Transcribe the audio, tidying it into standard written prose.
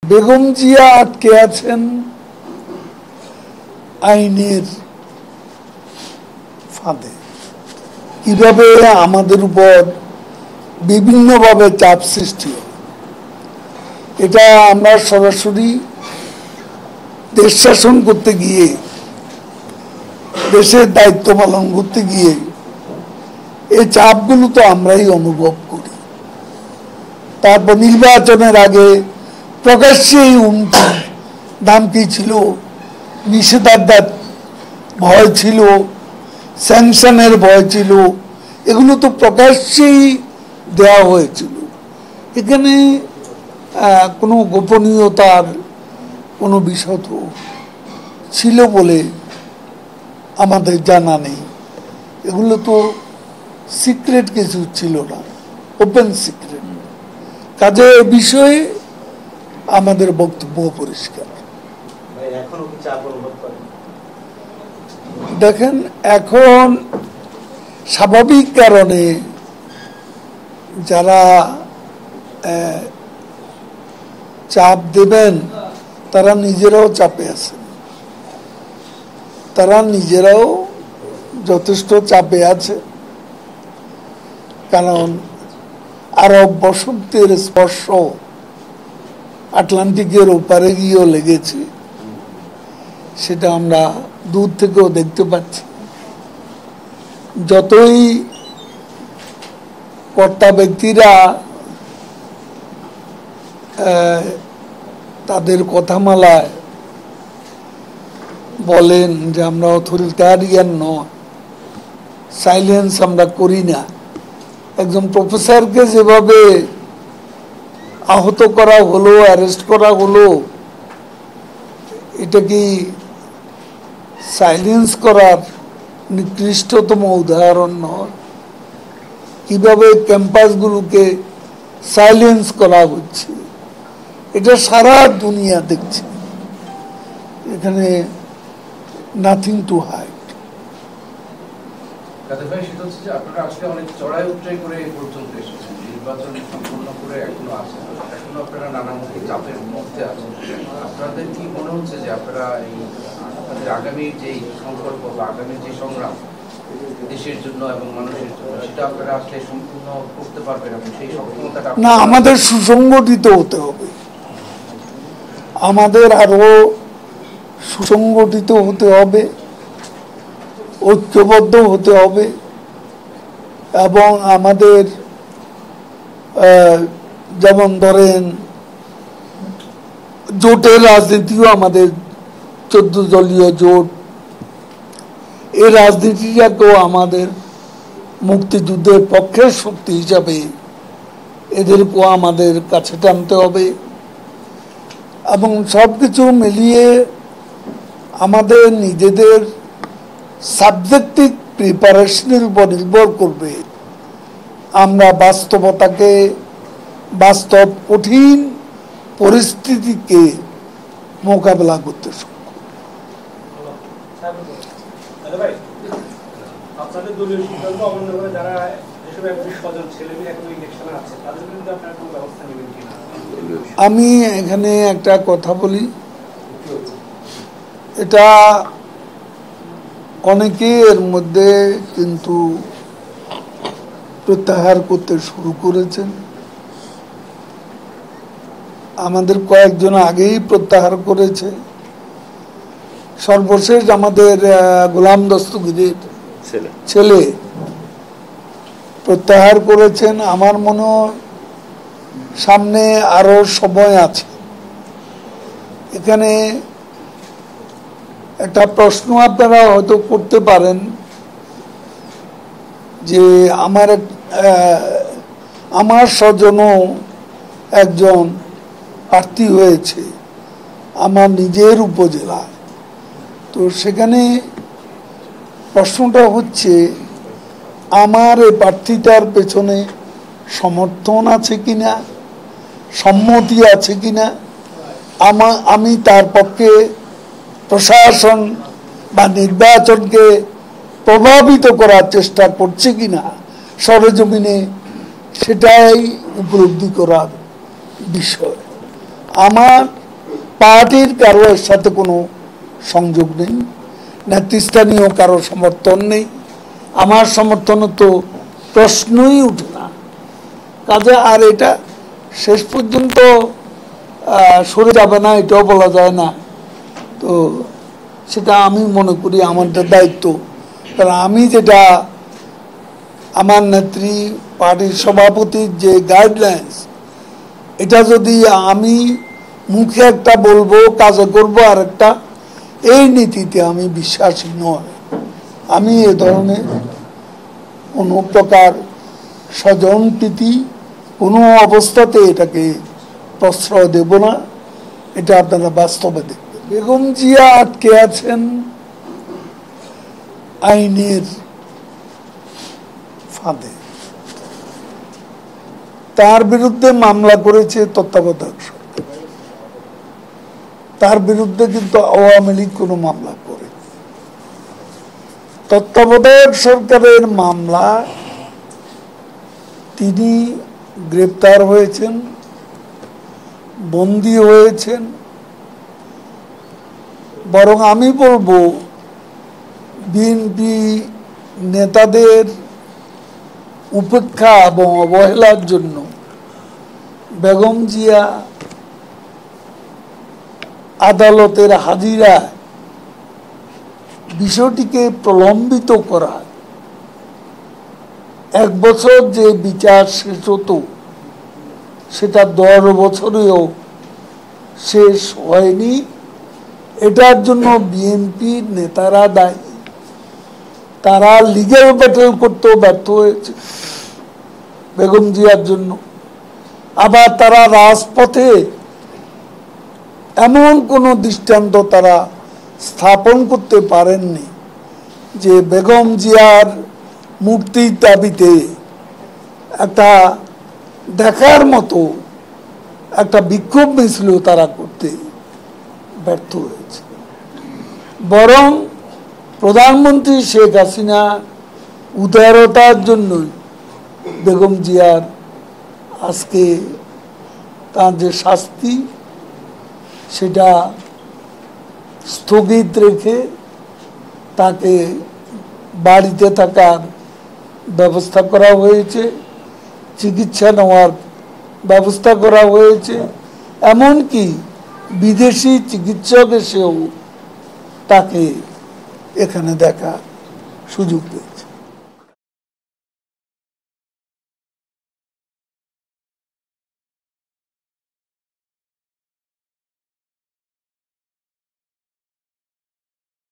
বেগম জিয়া আটকে আছেন আইনের ফাঁদে। কিভাবে আমাদের উপর বিভিন্নভাবে চাপ সৃষ্টি হয়, এটা আমরা সরাসরি দেশ শাসন করতে গিয়ে, দেশের দায়িত্ব পালন করতে গিয়ে এই চাপগুলো তো আমরাই অনুভব করি। তারপর নির্বাচনের আগে প্রকাশ্যেই হুমকি ধামকি ছিল, নিষেধাজ্ঞার ভয় ছিল, স্যাংশনের ভয় ছিল, এগুলো তো প্রকাশ্যেই দেওয়া হয়েছিল। এখানে কোনো গোপনীয়তার কোনো বিষয় তো ছিল বলে আমাদের জানা নেই। এগুলো তো সিক্রেট কিছু ছিল না, ওপেন সিক্রেট। কাজে এ বিষয়ে আমাদের বক্তব্য পরিষ্কার। দেখেন, এখন স্বাভাবিক কারণে যারা চাপ দেবেন তারা নিজেরাও চাপে আছেন, তারা নিজেরাও যথেষ্ট চাপে আছে। কারণ আরব বসন্তের স্পর্শ আটলান্টিকের ওপারে গিয়েও লেগেছে, সেটা আমরা দূর থেকেও দেখতে পাচ্ছি। যতই কর্তা ব্যক্তিরা তাদের কথামালায় বলেন যে আমরা অথরিটারিয়ান নয়, সাইলেন্স আমরা করি না, একজন প্রফেসরকে যেভাবে আহত করা হলো, অ্যারেস্ট করা হলো, এটা কি সাইলেন্স করার নিকৃষ্টতম উদাহরণ নয়? কিভাবে ক্যাম্পাসগুলোকে সাইলেন্স করা হচ্ছে, এটা সারা দুনিয়া দেখছে। এখানে নাথিং টু হাইড। আপনারা আজকে অনেক চড়াই উচ্চাই করে এই পর্যন্ত এসেছেন, নির্বাচন সম্পূর্ণ করে এখনো আছেন, এখনো আপনারা নানামুখী চাপের মধ্যে আছেন। আপনাদের কি মনে হচ্ছে যে আপনারা এই আপনাদের আগামী যে সংকল্প বা আগামী যে সংগ্রাম দেশের জন্য এবং মানুষের জন্য, সেটা আপনারা আসলে সম্পূর্ণ করতে পারবেন এবং সেই সক্ষমতাটা? না, আমাদের সুসংগঠিত হতে হবে, আমাদের আরো সুসংগঠিত হতে হবে, ঐক্যবদ্ধ হতে হবে, এবং আমাদের যেমন ধরেন জোটের রাজনীতিও, আমাদের 14 দলীয় জোট, এই রাজনীতিটাকেও আমাদের মুক্তিযুদ্ধের পক্ষের শক্তি হিসাবে এদেরকেও আমাদের কাছে টানতে হবে। এবং সবকিছু মিলিয়ে আমাদের নিজেদের সাবজেক্টিভ প্রিপারেশনের উপর নির্ভর করবে আমরা বাস্তবতাকে, বাস্তব কঠিন পরিস্থিতিকে মোকাবেলা করতে সক্ষম। আমি এখানে একটা কথা বলি, এটা অনেকে এর মধ্যে কিন্তু প্রত্যাহার করতে শুরু করেছেন। আমাদের কয়েকজন আগেই প্রত্যাহার করেছে। সর্বশেষ আমাদের গোলাম দস্তগীরের ছেলে প্রত্যাহার করেছেন। আমার মনে হয় সামনে আরো সময় আছে। এখানে একটা প্রশ্ন আপনারা হয়তো করতে পারেন যে আমার স্বজনও একজন প্রার্থী হয়েছে আমার নিজের উপজেলায়, তো সেখানে প্রশ্নটা হচ্ছে আমার এই প্রার্থীটার পেছনে সমর্থন আছে কিনা, সম্মতি আছে কিনা, আমি তার পক্ষে প্রশাসন বা নির্বাচনকে প্রভাবিত করার চেষ্টা করছে কিনা সরেজমিনে, সেটাই উপলব্ধি করার বিষয়। আমার পার্টির কারো এর সাথে কোনো সংযোগ নেই, নেতৃস্থানীয় কারো সমর্থন নেই, আমার সমর্থন তো প্রশ্নই উঠে না। কাজে আর এটা শেষ পর্যন্ত সরে যাবে না এটাও বলা যায় না। তো সেটা আমি মনে করি আমাদের দায়িত্ব, কারণ আমি যেটা আমার নেত্রী পার্টির সভাপতির যে গাইডলাইন্স, এটা যদি আমি মুখে একটা বলবো কাজে করবো আর একটা, এই নীতিতে আমি বিশ্বাসী নয়। আমি এ ধরনের কোনো প্রকার স্বজনপ্রীতি কোনো অবস্থাতে এটাকে প্রশ্রয় দেব না। এটা আপনারা বাস্তবে দেখবেন। বেগম জিয়া আটকে আছেন আইনের ফাঁদে। তার বিরুদ্ধে মামলা করেছে তত্ত্বাবধায়ক সরকার, তার বিরুদ্ধে কিন্তু আওয়ামী লীগ কোনো মামলা করে। তত্ত্বাবধায়ক সরকারের মামলা, তিনি গ্রেপ্তার হয়েছেন, বন্দী হয়েছেন। বরং আমি বলবো বিএনপি নেতাদের উপেক্ষা এবং অবহেলার জন্য বেগম জিয়া আদালতের হাজিরা বিষয়টিকে প্রলম্বিত করা, 1 বছর যে বিচার শেষ হতো সেটা 10 বছরেও শেষ হয়নি। এটার জন্য বিএনপির নেতারা দায়ী। তারা লিগ্যাল ব্যাটেল করতেও ব্যর্থ হয়েছে বেগম জিয়ার জন্য। আবার তারা রাজপথে এমন কোনো দৃষ্টান্ত তারা স্থাপন করতে পারেননি যে বেগম জিয়ার মুক্তির দাবিতে একটা দেখার মতো একটা বিক্ষোভ মিছিল তারা করতে ব্যর্থ হয়েছে। বরং প্রধানমন্ত্রী শেখ হাসিনা উদারতার জন্যই বেগম জিয়ার আজকে তার যে শাস্তি সেটা স্থগিত রেখে তাকে বাড়িতে থাকার ব্যবস্থা করা হয়েছে, চিকিৎসা নেওয়ার ব্যবস্থা করা হয়েছে, এমনকি বিদেশি চিকিৎসক এসেও তাকে এখানে দেখার সুযোগ পেয়েছে।